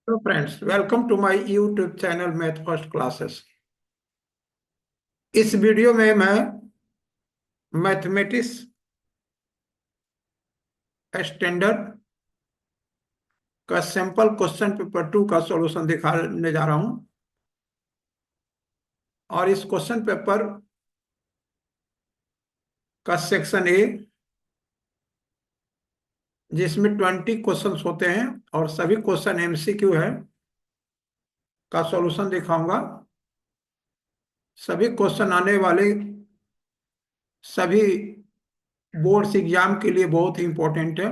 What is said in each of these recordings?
तो friends, welcome to my YouTube channel math first classes. इस video में मैं मैथमेटिक्स स्टैंडर्ड का सैंपल क्वेश्चन पेपर 2 का सॉल्यूशन दिखाने जा रहा हूं। और इस क्वेश्चन पेपर का सेक्शन ए, जिसमें 20 क्वेश्चंस होते हैं और सभी क्वेश्चन एमसीक्यू है, का सॉल्यूशन दिखाऊंगा। सभी क्वेश्चन आने वाले सभी बोर्ड्स एग्जाम के लिए बहुत ही इंपॉर्टेंट है।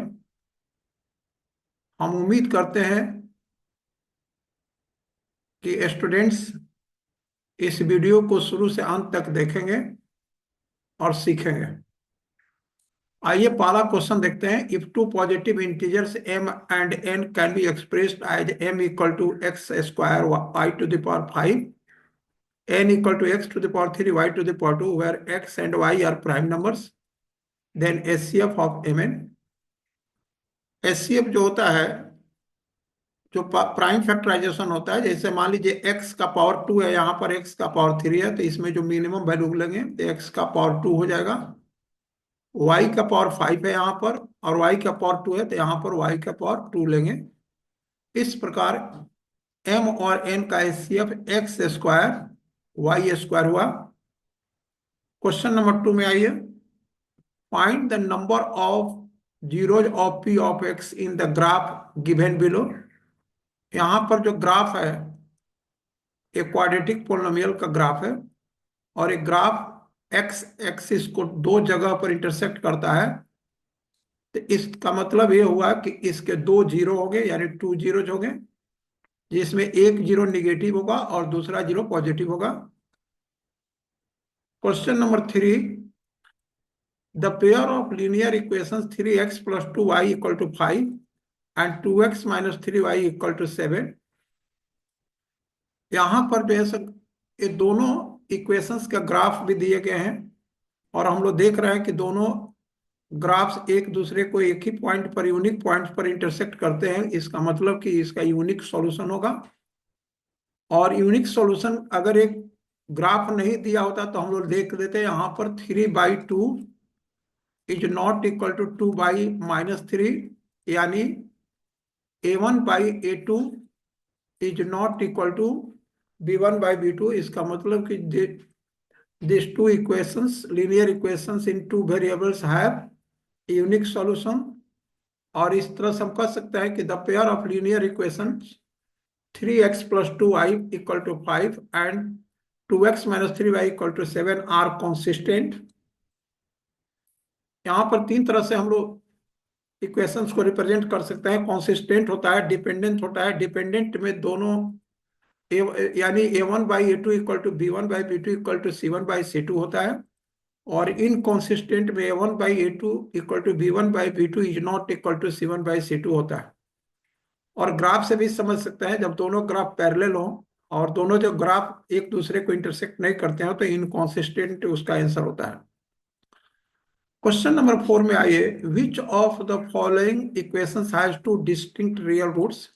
हम उम्मीद करते हैं कि स्टूडेंट्स इस वीडियो को शुरू से अंत तक देखेंगे और सीखेंगे। आइए पहला क्वेश्चन देखते हैं। If two positive integers m and n can be expressed as m equal to x square y to the power 5, n equal to x to the power 3 y to the power 2, where x and y are prime numbers, then HCF of mn। HCF जो होता है, जो prime factorisation होता है, जैसे मान लीजिए x का पावर 2 है, यहाँ पर x का पावर 3 है, तो इसमें जो मिनिमम वैल्यू लेंगे तो x का पावर 2 हो जाएगा। y का पावर 5 है यहाँ पर, और y का पावर 2 है, तो यहाँ पर y का पावर 2 लेंगे। इस प्रकार m और n का HCF x square y square हुआ। क्वेश्चन नंबर 2 में आइए। Find the number of zeros of p of x in the graph given below. यहाँ पर जो ग्राफ है, एक क्वाड्रेटिक पोलिनोमियल का ग्राफ है, और एक ग्राफ एक्स एक्सिस को दो जगह पर इंटरसेक्ट करता है। तो इसका मतलब ये हुआ कि इसके दो जीरो हो गए, यानी टू जीरो हो गए, जिसमें एक जीरो निगेटिव होगा और दूसरा जीरो पॉजिटिव होगा। Question number 3, the pair of linear equations 3x plus 2y equal to 5 and 2x minus 3y equal to 7। यहाँ पर जो है सब ये दोनों इक्वेशंस का ग्राफ भी दिए गए हैं, और हम लोग देख रहे हैं कि दोनों ग्राफ्स एक दूसरे को एक ही पॉइंट पर, यूनिक पॉइंट पर इंटरसेक्ट करते हैं। इसका मतलब कि इसका यूनिक सॉल्यूशन होगा। और यूनिक सॉल्यूशन अगर एक ग्राफ नहीं दिया होता तो हम लोग देख देते हैं, यहाँ पर 3/2 इज नॉट इक्वल टू 2/-3, यानी a1/a2 is not equal to b1/b2। इसका मतलब कि these two equations, linear equations in two variables have unique solution। और इस तरह से हम कह सकते हैं कि the pair of linear equations 3x plus 2y equal to 5 and 2x minus 3y equal to 7 are consistent. यहाँ पर तीन तरह से हम लोग इक्वेशंस को रिप्रेजेंट कर सकते हैं। कॉन्सिस्टेंट होता है, डिपेंडेंट होता है। डिपेंडेंट में दोनों यानी a1/a2 equal to b1/b2 equal to c1/c2 होता है, और इनकॉन्सिस्टेंट में a1/a2 equal to b1/b2 is not equal to c1/c2 होता है। और ग्राफ से भी समझ सकते हैं, जब दोनों ग्राफ पैरेलल हो और दोनों जो ग्राफ एक दूसरे को इंटरसेक्ट नहीं करते हो तो इनकॉन्सिस्टेंट उसका आंसर होता है। क्वेश्चन नंबर 4 में आइए। Which of the following equations has two distinct real roots.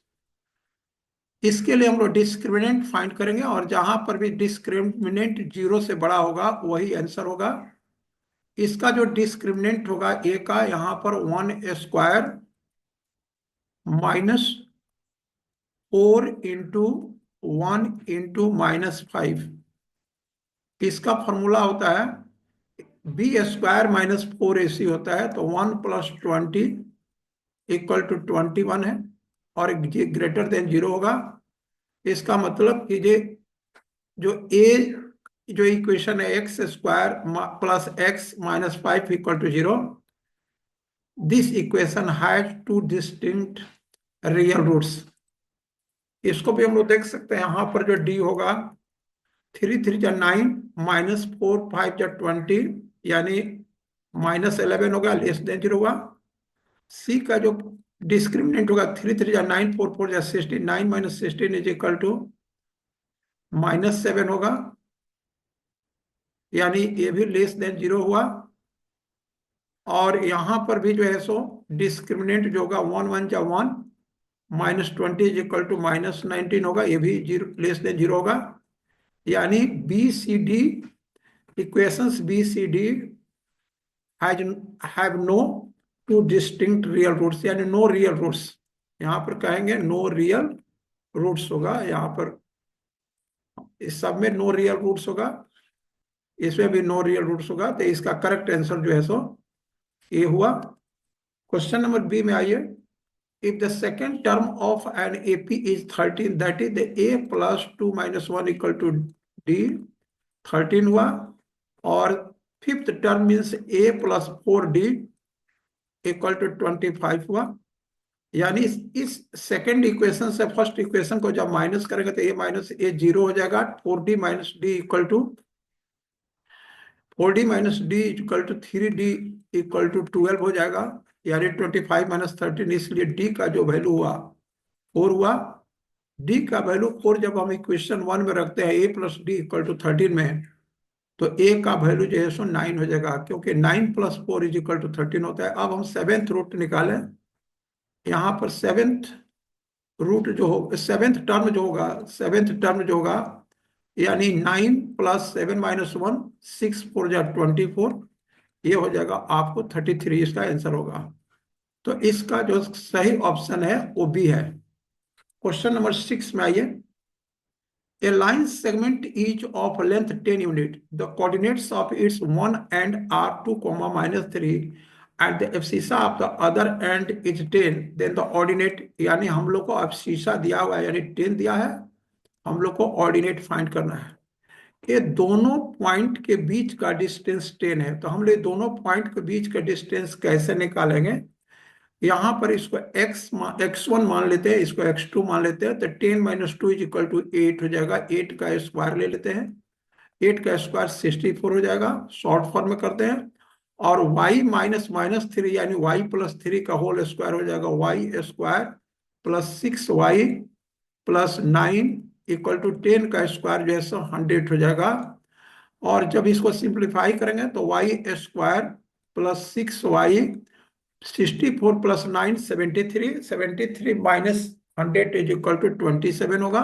इसके लिए हम लोग डिस्क्रिमिनेंट फाइंड करेंगे, और जहां पर भी डिस्क्रिमिनेंट 0 से बड़ा होगा वही आंसर होगा। इसका जो डिस्क्रिमिनेंट होगा ए का, यहाँ पर 1² माइनस 4 इंटू 1 इंटू -5। इसका फॉर्मूला होता है b² माइनस 4ac होता है, तो 1 प्लस 20 इक्वल टू 21 है, और ये ग्रेटर देन 0 होगा। इसका मतलब कि ये जो ए जो इक्वेशन है x² plus x minus 5 equal to 0, this equation has two distinct real roots. इसको भी हम लोग देख सकते हैं। यहाँ पर जो d होगा, 3 3 जा 9, माइनस 4 5 जा 20, यानी -11 होगा, लेस देन 0 होगा। सी का जो डिस्क्रिमिनेंट होगा, 3 3 जा 9, 4 4 जा 16, 9 माइनस 16 इज इक्वल टू -7 होगा, यानी ये भी लेस देन 0 हुआ। और यहाँ पर भी जो है सो डिस्क्रिमिनेंट जो होगा 1 1 जा 1, -20 इज इक्वल टू -19 होगा, ये भी जीरो लेस देन जीरो होगा। यानी B C D equations B C D has have no two distinct real roots, यानी नो रियल रूट्स। यहां पर कहेंगे नो रियल रूट्स होगा, यहाँ पर इस सब में नो रियल रूट्स होगा, इसमें भी नो रियल रूट्स होगा। तो इसका करेक्ट आंसर जो है सो ये हुआ। क्वेश्चन नंबर बी में आइए। If the second term of an AP is 13, that is the a plus 2 minus 1 equal to d, 13 हुआ। और fifth term means a plus 4 d equal to 25 हुआ। यानी इस सेकेंड इक्वेशन से फर्स्ट इक्वेशन को जब माइनस करेंगे तो ए माइनस ए जीरो हो जाएगा। 4d minus d equal to 4d minus d equal to 3d equal to 12 हो जाएगा। यानी 25 माइनस 13, इसलिए डी का जो वैल्यू हुआ 4 हुआ। डी का वैल्यू 4 जब हम इक्वेशन 1 में रखते हैं ए प्लस डी इक्वल टू 13 में, तो ए का वैल्यू जो है सो 9 हो जाएगा, क्योंकि 9 प्लस 4 इज इक्वल टू 13 होता है। अब हम सेवेंथ रूट निकालें। यहाँ पर सेवेंथ रूट जो हो, सेवेंथ टर्म जो होगा, यानी 9 प्लस 7 माइनस 1, 6 4 जा 24, ये हो जाएगा आपको 33, इसका आंसर होगा। तो इसका जो सही ऑप्शन है वो बी है। क्वेश्चन नंबर 6 में आइए। A line segment each of length 10 unit. The coordinates of its one end are 2, -3, and the abscissa of the other end is 10. Then the ordinate, यानी हम लोग को abscissa दिया हुआ है, यानी 10 दिया है, हम लोग को ऑर्डिनेट फाइंड करना है। ये दोनों पॉइंट के बीच का डिस्टेंस 10 है, तो हम लोग दोनों पॉइंट के बीच का डिस्टेंस कैसे निकालेंगे? यहां पर इसको x1 मान लेते हैं, इसको x2 मान लेते हैं, तो 10 माइनस 2 इज इक्वल टू 8 हो जाएगा। 8 का स्क्वायर ले लेते हैं, 8 का स्क्वायर 64 हो जाएगा, शॉर्ट फॉर्म में करते हैं। और y माइनस माइनस 3 यानी y प्लस 3 का होल स्क्वायर हो जाएगा, y square plus 6y plus 9 equal to 10 का स्क्वायर जो है सो 100 हो जाएगा। और जब इसको सिंप्लीफाई करेंगे तो y square plus 6y 64 plus 9 73, 73 minus 100 is equal to 27 होगा।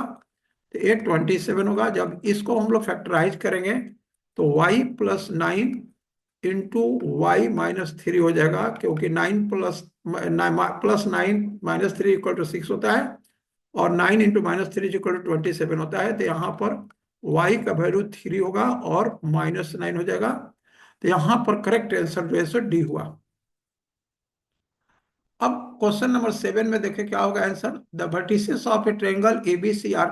तो ये 27 होगा। जब इसको हम लोग फैक्टराइज करेंगे तो y plus 9 into y minus 3 हो जाएगा, क्योंकि 9 प्लस 9 माइनस 3 इक्वल टू 6 होता है, और 9 इंटू माइनस 3 इक्वल टू 27 होता है। तो यहाँ पर y का वैल्यू 3 होगा और -9 हो जाएगा। तो यहाँ पर करेक्ट आंसर जो है सो डी हुआ। अब क्वेश्चन नंबर 7 में देखें क्या होगा answer. The vertices of a triangle ABC are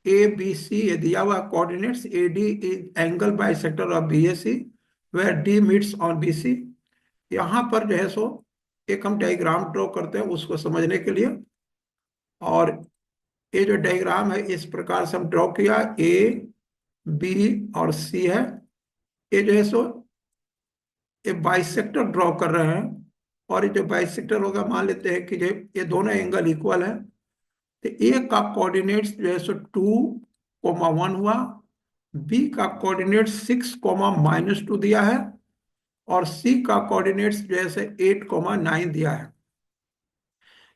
ABC, ये दिया हुआ coordinates AD is angle bisector of BAC where D meets on BC। यहाँ पर जो है सो एक हम डायग्राम ड्रॉ करते हैं उसको समझने के लिए। और ये जो डायग्राम है इस प्रकार से हम ड्रॉ किया, A B और C है। ये जो है सो ये बाइसेक्टर ड्रॉ कर रहे हैं, और ये जो बाइसेक्टर होगा मान लेते हैं कि ये दोनों एंगल इक्वल है। तो ए का कोऑर्डिनेट्स जो है सो 2,1 हुआ, बी का कोऑर्डिनेट 6,-2 दिया है, और सी का कोऑर्डिनेट्स जो है सो 8,9 दिया है।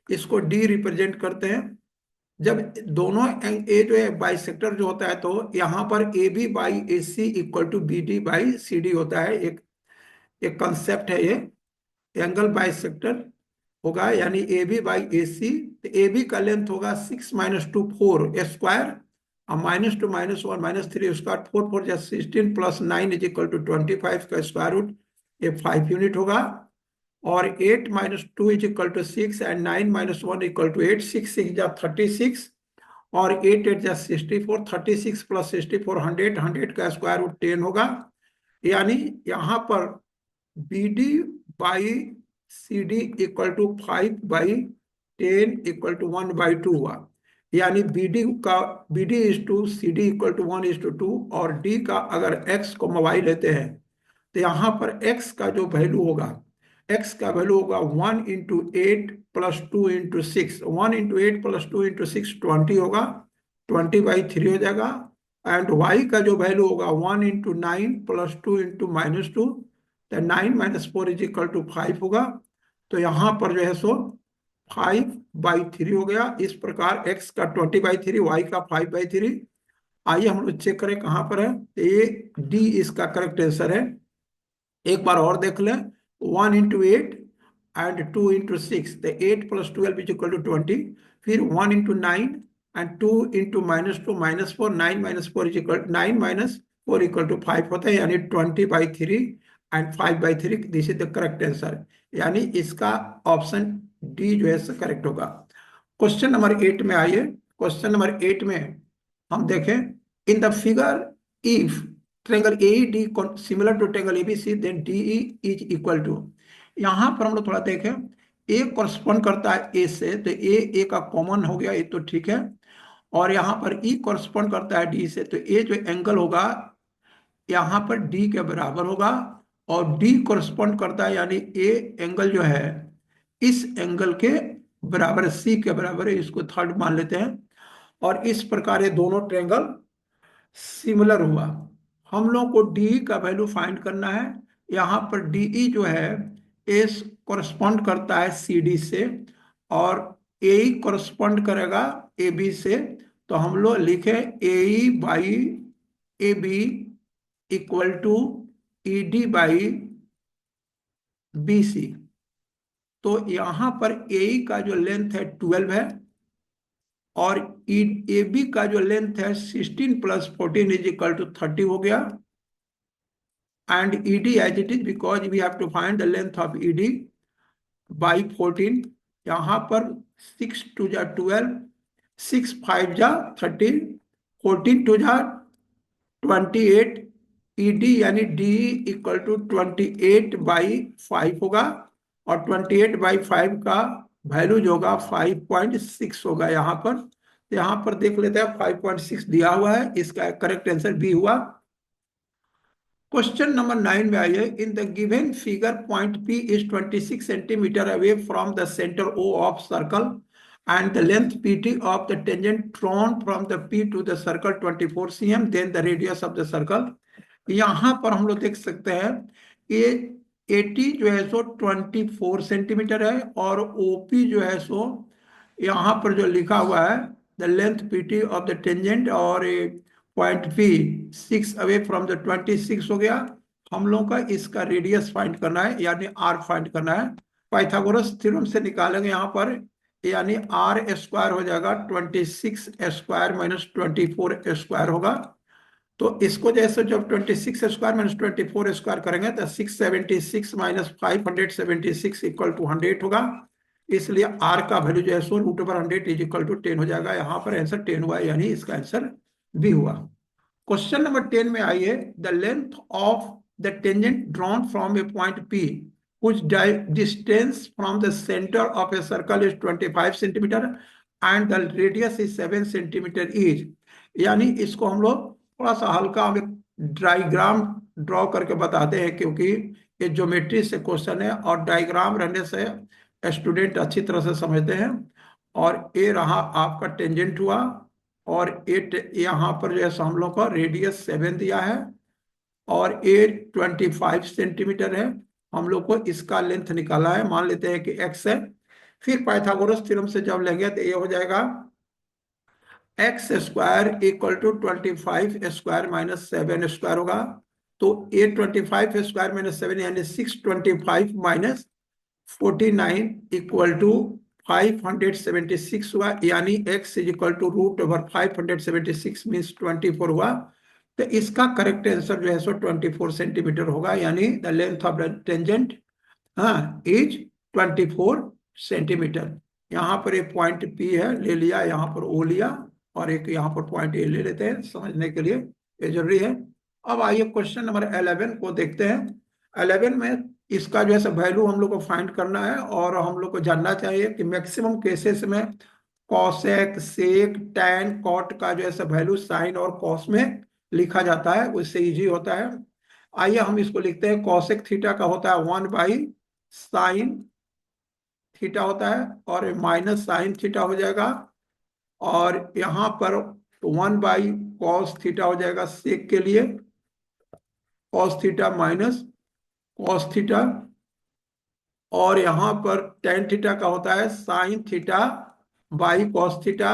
इसको डी रिप्रेजेंट करते हैं। जब दोनों ए जो है बाइसेक्टर जो होता है, तो यहाँ पर A B by A C equal to B D by C D होता है। एक कंसेप्ट है ये, एंगल बाइसेक्टर होगा, यानी ए बी बाई ए सी। तो ए बी का लेंथ होगा 6 - 2 4 स्क्वायर, और -2 -1 -3 स्क्वायर, 4 4 जा 16 प्लस 9 इज इक्वल टू 25 का स्क्वायर रूट, ये 5 यूनिट होगा। और 8 - 2 is equal to 6 and 9 - 1 equal to 8, 6 6 जा 36, और 8 8 जा 64, 36 प्लस 64 100, 100 का स्क्वायर रूट 10 होगा। यानी यहाँ पर B D by C D equal to 5/10 equal to 1/2 हुआ। यानी B D is to C D equal to 1:2, और डी का अगर x को y लेते हैं तो यहाँ पर x का जो वैल्यू होगा, x का वैल्यू होगा 1 × 8 + 2 × 6, 1 × 8 + 2 × 6 20 होगा, 20/3 हो जाएगा। एंड y का जो वैल्यू होगा 1 × 9 + 2 × -2, तो 9 - 4 इज इक्वल टू 5 होगा। तो यहाँ पर जो है सो 5/3 हो गया। इस प्रकार x का 20/3, y का 5/3। आइए हम लोग चेक करें कहां पर है। ए डी इसका करेक्ट आंसर है। एक बार और देख लें। 1 × 8 एंड 2 × 6, तो 8 + 12 = 20। फिर 1 × 9 एंड 2 × -2 -4, 9 - 4 = 5 होता है, यानी 20/3 and 5/3। This is the correct answer, यानी इसका ऑप्शन डी जो है करेक्ट होगा। क्वेश्चन नंबर 8 में आइए। क्वेश्चन नंबर 8 में हम देखें, in the figure if triangle AED similar to triangle ABC then DE is equal to. यहां पर हम लोग थोड़ा देखें, ए कॉरस्पॉन्ड करता है ए से, तो ए का कॉमन हो गया, ये तो ठीक है। और यहां पर ई कॉरस्पॉन्ड करता है डी से, तो ए जो एंगल होगा यहां पर डी के बराबर होगा। और डी कॉरस्पॉन्ड करता है, यानी ए एंगल जो है इस एंगल के बराबर, सी के बराबर है, इसको थर्ड मान लेते हैं। और इस प्रकार ये दोनों ट्रेंगल सिमिलर हुआ। हम लोग को डी का वैल्यू फाइंड करना है। यहाँ पर डीई जो है एस कोरस्पॉन्ड करता है सी डी से, और ए कोरस्पॉन्ड करेगा ए बी से। तो हम लोग लिखे AE/AB इक्वल टू ED/BC। तो यहाँ पर ए का जो लेंथ है 12 है, और ए बी का जो लेंथ है 16 + 14 = 30 हो गया। And ED as it is, because we have to find the length of ED by 14। यहाँ पर 6 × 2 = 12, 6 × 5 = 13, 14 × 2 = 28। ईडी यानी डी इक्वल टू 28/5 होगा। और 28/5 का वैल्यू जो होगा 5.6 होगा यहाँ पर। तो यहाँ पर देख लेते हैं, 5.6 दिया हुआ है, इसका करेक्ट आंसर बी हुआ। क्वेश्चन नंबर 9 में आइए। In the given figure point P is 26 centimetre away from the centre O of circle and the length PT of the tangent drawn from the P to the circle 24 cm, then the radius of the circle। यहाँ पर हम लोग देख सकते हैं ये AT जो है सो 24 सेंटीमीटर है, और OP जो है सो यहाँ पर जो लिखा हुआ है the length PT of the tangent, और point P 6 away from the 26 हो गया। हम लोग का इसका रेडियस फाइंड करना है, यानी R फाइंड करना है। पाइथागोरस थ्योरम से निकालेंगे यहाँ पर, यानी R² हो जाएगा 26² - 24² होगा। तो इसको जैसे जब 26² - 24² करेंगे तो 676 - 576 = 100 होगा। इसलिए R का वैल्यू जो है सो √100 = 10 हो जाएगा। यहाँ पर आंसर 10 हुआ, यानी इसका आंसर बी हुआ। क्वेश्चन नंबर 10 में आइए। The length of the tangent drawn from A point P which distance from the center of a circle is 25 centimetre and the radius is 7 centimetre each। यानी इसको हम लोग थोड़ा सा हल्का हम एक डायग्राम ड्रॉ करके बताते हैं, क्योंकि ये ज्योमेट्री से क्वेश्चन है और डायग्राम रहने से स्टूडेंट अच्छी तरह से समझते हैं। और ये रहा आपका टेंजेंट हुआ, और ये यहाँ पर जो है हम लोग का रेडियस 7 दिया है, और ये 25 सेंटीमीटर है। हम लोग को इसका लेंथ निकाला है, मान लेते हैं कि x है। फिर पाइथागोरस थ्योरम से जब लेंगे तो ये हो जाएगा x² = 25² - 7² होगा। तो ये 25² - 7 यानी 625 - 49 = 576 हुआ, यानी x = √576 मीन्स 24 हुआ। तो इसका करेक्ट आंसर जो है सो 24 सेंटीमीटर होगा, यानी the length of the tangent is 24 centimetre. यहाँ पर एक पॉइंट P है, ले लिया, यहाँ पर O लिया, और एक यहाँ पर पॉइंट A ले लेते हैं, समझने के लिए ये जरूरी है। अब आइए क्वेश्चन नंबर 11 को देखते हैं। 11 में इसका जो है वैल्यू हम लोग को फाइंड करना है, और हम लोग को जानना चाहिए कि मैक्सिमम केसेस में कॉसेक, सेक, टैन, कॉट का जो है वैल्यू साइन और कॉस में लिखा जाता है, उससे इजी होता है। आइए हम इसको लिखते हैं। कॉसेक थीटा का होता है 1/sin थीटा होता है, और -sin थीटा हो जाएगा। और यहाँ पर 1/cos थीटा हो जाएगा सेक के लिए, cos थीटा - cos थीटा। और यहाँ पर टेन थीटा का होता है sine theta by cos theta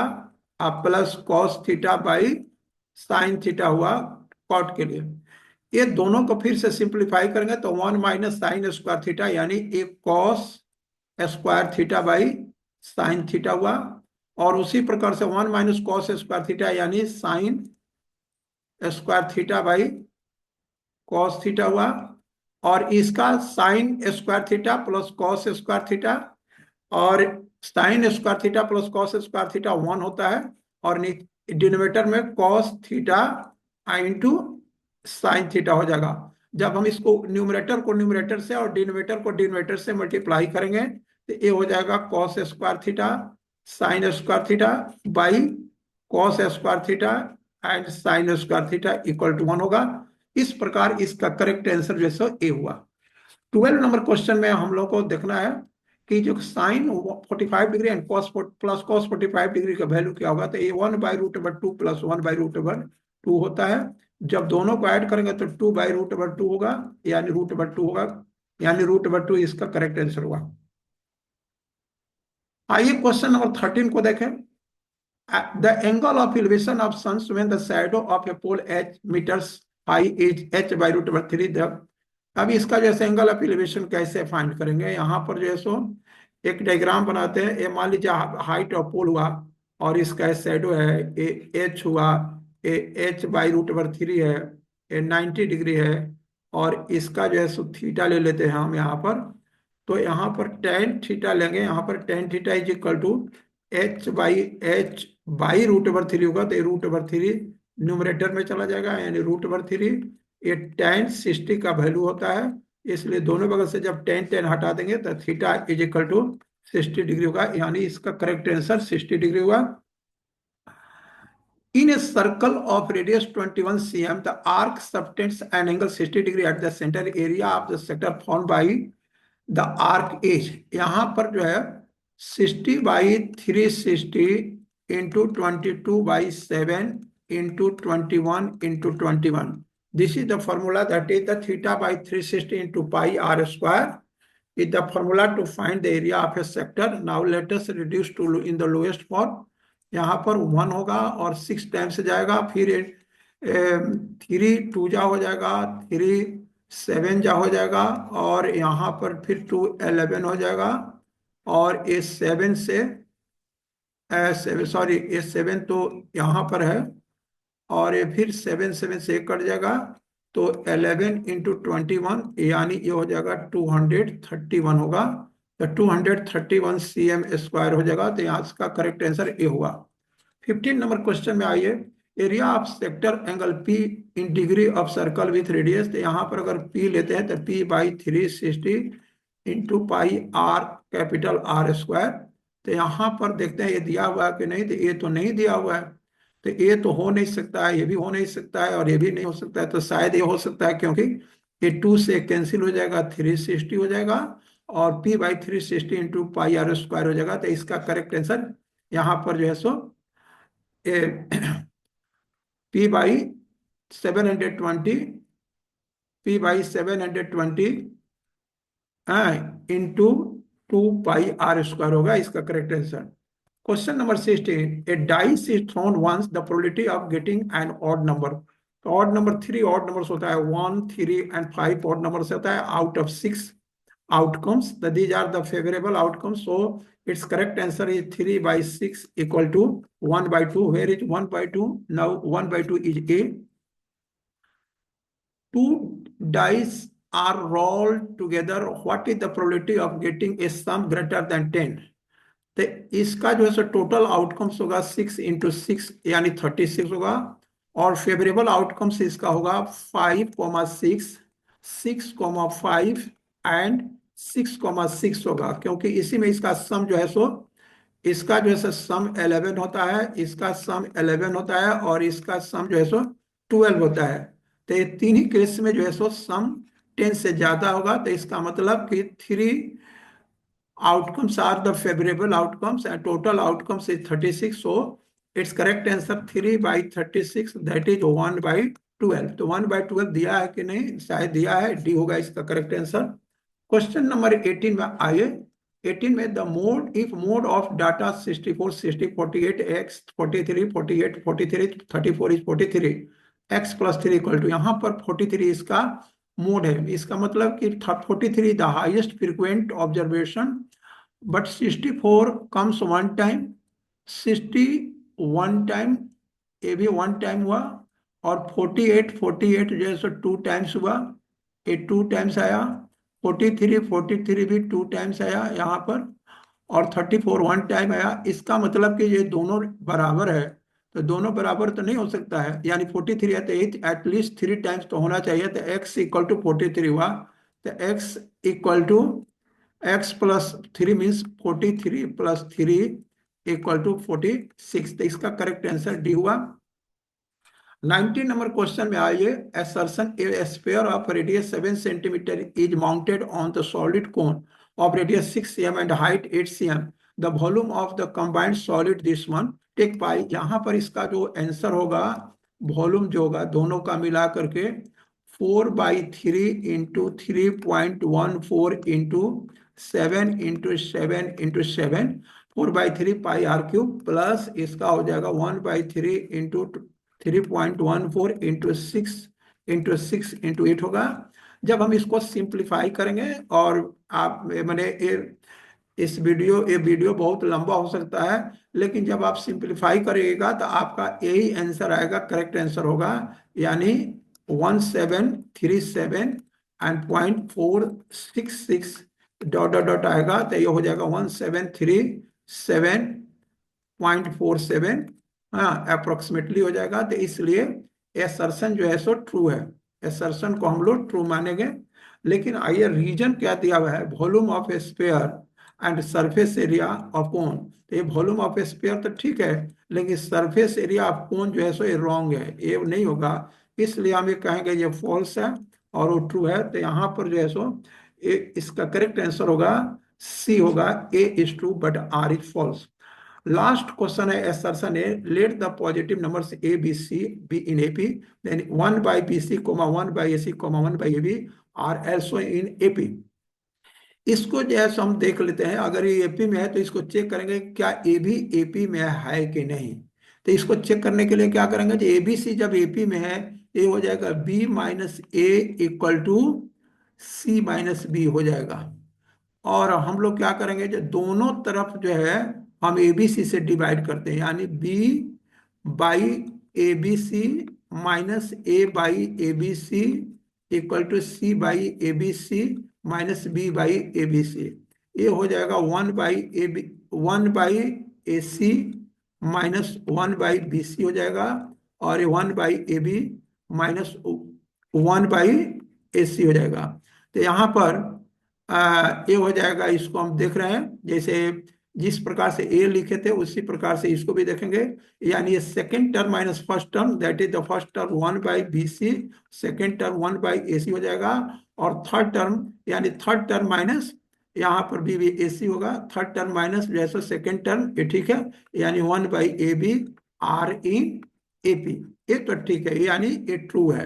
plus cos theta by sine theta हुआ कॉट के लिए। ये दोनों को फिर से सिंप्लीफाई करेंगे तो 1 - sin² थीटा यानी एक cos square theta by sine theta हुआ। और उसी प्रकार से 1 - cos² थीटा यानी sine square theta by cos theta हुआ। और इसका sine square theta plus cos square theta, और sine square theta plus cos square theta 1 होता है। और डिनोमिनेटर में cos theta into sine theta हो जाएगा। जब हम इसको न्यूमरेटर से और डिनोमिनेटर से मल्टीप्लाई करेंगे तो ये हो जाएगा cos square theta sine square theta by cos square theta and sine square theta equal to 1 होगा। इस प्रकार इसका करेक्ट आंसर जो है ए हुआ। 12 नंबर क्वेश्चन में हम लोग को देखना है कि जो sine 45 degree and cos plus cos 45 degree का वैल्यू क्या होगा। तो ये 1/√2 प्लस 1/√2 होता है। जब दोनों को ऐड करेंगे तो 2/√2 होगा, यानी √2 होगा, यानी √2 इसका करेक्ट आंसर हुआ। आइए क्वेश्चन नंबर 13 को देखें। The angle of elevation of sun when the shadow of a pole h meters high is h/√3 the। अब इसका जैसे एंगल ऑफ एलिवेशन कैसे फाइंड करेंगे, यहाँ पर जो है सो एक डायग्राम बनाते हैं। ये मान लीजिए हाइट ऑफ पोल हुआ और इसका शैडो है ए एच हुआ, ए h/√3 है, ए 90 डिग्री है। और इसका जो है सो थीटा ले लेते हैं हम यहाँ पर। तो यहाँ पर टेन थीटा लेंगे, यहाँ पर tan theta is equal to h/√3 होगा। तो √3 न्यूमरेटर में चला जाएगा, यानी √3। ये tan 60 का वैल्यू होता है, इसलिए दोनों बगल से जब tan हटा देंगे तो theta is equal to 60 degree होगा, यानी इसका करेक्ट आंसर 60 डिग्री हुआ। In a circle of radius 21 cm, the arc subtends an angle 60 degree at the center area of the sector formed by the arc is। यहाँ पर जो है 60/360 into 22/7 into 21 into 21। This is the formula, that is the θ/360 into pi r square is the formula to find the area of a sector। Now let us reduce to in the lowest form। यहाँ पर 1 होगा और 6 times जाएगा, फिर 3 2 जा हो जाएगा, 3 7 जा हो जाएगा, और यहाँ पर फिर 2 11 हो जाएगा। और ये 7 से सॉरी ये 7 तो यहाँ पर है, और ये फिर 7 7 से कट जाएगा। तो 11 इंटू 21 यानी ये हो जाएगा 231 होगा। तो 231 cm² हो जाएगा। तो यहाँ इसका करेक्ट आंसर ए हुआ। 15 नंबर क्वेश्चन में आइए। Area of sector angle P in degree of circle with radius. तो यहाँ पर अगर पी लेते हैं तो p/360 into pi are capital R square. तो यहाँ पर देखते हैं ये दिया हुआ है कि नहीं। तो ये तो नहीं दिया हुआ है, तो ये तो हो नहीं सकता है, ये भी हो नहीं सकता है, और ये भी नहीं हो सकता है। तो शायद ये हो सकता है, क्योंकि ये 2 से कैंसिल हो जाएगा, 360 हो जाएगा, और p/360 into pi R square हो जाएगा। तो इसका करेक्ट आंसर यहाँ पर जो है सो p/720 इंटू 2 πr² होगा इसका correct answer. Question number 16। A dice is thrown once, the probability of getting an odd number. तो ऑड नंबर 3 ऑड नंबर्स होता है, 1 3 एंड 5 ऑड नंबर्स होता है out of 6 outcomes। These are the favorable outcomes, so its correct answer is 3/6 equal to 1/2। Where is 1/2? Now 1/2 is A। 2 dice are rolled together, what is the probability of getting a sum greater than 10? तो इसका जो है so total outcomes होगा 6 into 6 यानी 36 होगा। और favourable outcomes इसका होगा 5,6 6,5 एंड 6,6 होगा, क्योंकि इसी में इसका सम जो है सो इसका जो है सम 11 होता है, इसका सम 11 होता है, और इसका सम जो है सो 12 होता है। तो ये तीन ही केस में जो है सो सम 10 से ज्यादा होगा। तो इसका मतलब कि 3 outcomes are the favorable outcomes and total outcomes is 36। So its correct answer 3/36, that is 1/12। तो 1/12 दिया है कि नहीं, शायद दिया है, डी होगा इसका करेक्ट आंसर। क्वेश्चन नंबर 18 में आइए। 18 में the mode, if mode of data 64 60 48 x 43 48 43 34 इज 43 x प्लस 3 इक्वल टू, यहाँ पर 43 इसका मोड है। इसका मतलब कि 43 the highest frequent observation, but 64 comes one time, 60 one time, ये भी वन टाइम हुआ, और 48 जो है सो टू टाइम्स हुआ, ये टू टाइम्स आया। 43 भी टू टाइम्स आया यहाँ पर, और 34 वन टाइम आया। इसका मतलब कि ये दोनों बराबर है, तो दोनों बराबर तो नहीं हो सकता है, यानी 43 है तो एटलीस्ट थ्री टाइम्स तो होना चाहिए। तो x इक्वल टू 43 हुआ, तो x equal to x plus 3 means 43 plus 3 equal to 46। तो इसका करेक्ट आंसर डी हुआ। 19 नंबर क्वेश्चन में आइए। Assertion a sphere of radius 7 centimetre is mounted on the solid cone of radius 6 cm and height 8 cm। The volume of the combined solid this one take pi. यहाँ पर इसका जो answer होगा, volume जो होगा दोनों का मिला करके 4/3 into 3.14 into 7 4/3 pi r cube, plus इसका हो जाएगा 1/3 इंटू 3.14 इंटू 6 होगा। जब हम इसको सिंप्लीफाई करेंगे, और आप मैंने ये वीडियो बहुत लंबा हो सकता है, लेकिन जब आप सिंप्लीफाई करिएगा तो आपका यही आंसर आएगा, करेक्ट आंसर होगा, यानी 1737 एंड 0.466 डॉट डॉट डॉट आएगा, तो ये हो जाएगा 1737.47, हाँ अप्रोक्सीमेटली हो जाएगा। तो इसलिए एसर्शन जो है सो ट्रू है, एसर्शन को हम लोग ट्रू मानेंगे। लेकिन आइए रीजन क्या दिया हुआ है, volume of A sphere and surface area of cone. तो ये वॉल्यूम ऑफ ए स्फीयर तो ठीक है, लेकिन सरफेस एरिया ऑफ कोन जो है सो ये रॉन्ग है, ये नहीं होगा। इसलिए हम ये कहेंगे ये फॉल्स है और वो ट्रू है। तो यहाँ पर जो है सो इसका करेक्ट आंसर होगा सी होगा, A is true but R is false. Last question है assertion A, let the positive numbers a b c be in AP, then 1/BC, 1/AC, 1/AB are also in AP। इसको जो है सो हम देख लेते हैं, अगर ये एपी में है तो इसको चेक करेंगे क्या ए भी एपी में है कि नहीं। तो इसको चेक करने के लिए क्या करेंगे, जो एबीसी जब एपी में है, ये हो जाएगा B minus A equal to C minus B हो जाएगा। और हम लोग क्या करेंगे, जो दोनों तरफ जो है हम ए बी सी से डिवाइड करते हैं, यानी B by A B C minus A by A B C equal to C by A B C minus B by A B C. ये हो जाएगा 1/AC माइनस 1/BC हो जाएगा, और ये 1/AB माइनस 1/AC हो जाएगा। तो यहाँ पर ये हो जाएगा, इसको हम देख रहे हैं जैसे जिस प्रकार से ए लिखे थे उसी प्रकार से इसको भी देखेंगे, यानी ये second term minus first term, that is the first term 1/BC, second term 1/AC हो जाएगा, और थर्ड टर्म यानी थर्ड टर्म माइनस यहाँ पर भी AC होगा, थर्ड टर्म माइनस जैसे सेकेंड टर्म, ये ठीक है, यानी 1/AB आर इन AP। ये तो ठीक है, यानी ये ट्रू है।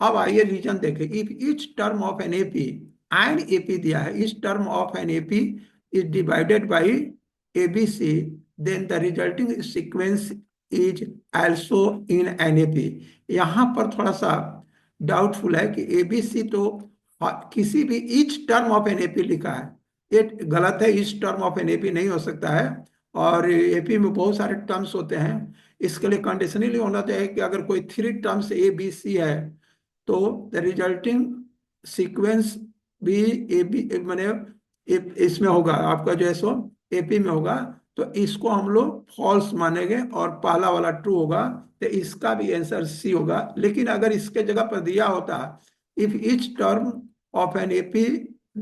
अब आइए रीजन देखें। If each term of an AP, and AP दिया है, each term of an AP is divided by ABC, then the resulting sequence is also in an AP. यहाँ पर थोड़ा सा डाउटफुल है कि एबीसी तो किसी भी each term of an AP लिखा है, ये गलत है, each term of an AP नहीं हो सकता है। और एपी में बहुत सारे टर्म्स होते हैं, इसके लिए कंडीशनली होना चाहिए कि अगर कोई three terms A B C है तो द रिजल्टिंग सीक्वेंस भी ए बी मैंने इसमें होगा, आपका जो है सो एपी में होगा, तो इसको हम लोग फॉल्स मानेंगे और पहला वाला ट्रू होगा, तो इसका भी आंसर सी होगा। लेकिन अगर इसके जगह पर दिया होता if each term of an AP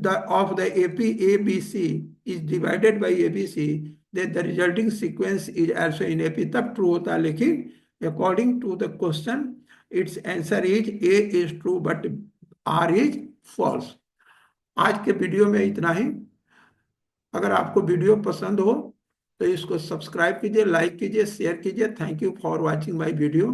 of the AP A B C is divided by A B C, the resulting sequence is also in AP, तब ट्रू होता है। लेकिन according to the question its answer is A is true but R is false. आज के video में इतना ही। अगर आपको वीडियो पसंद हो तो इसको सब्सक्राइब कीजिए, लाइक कीजिए, शेयर कीजिए। Thank you for watching my video.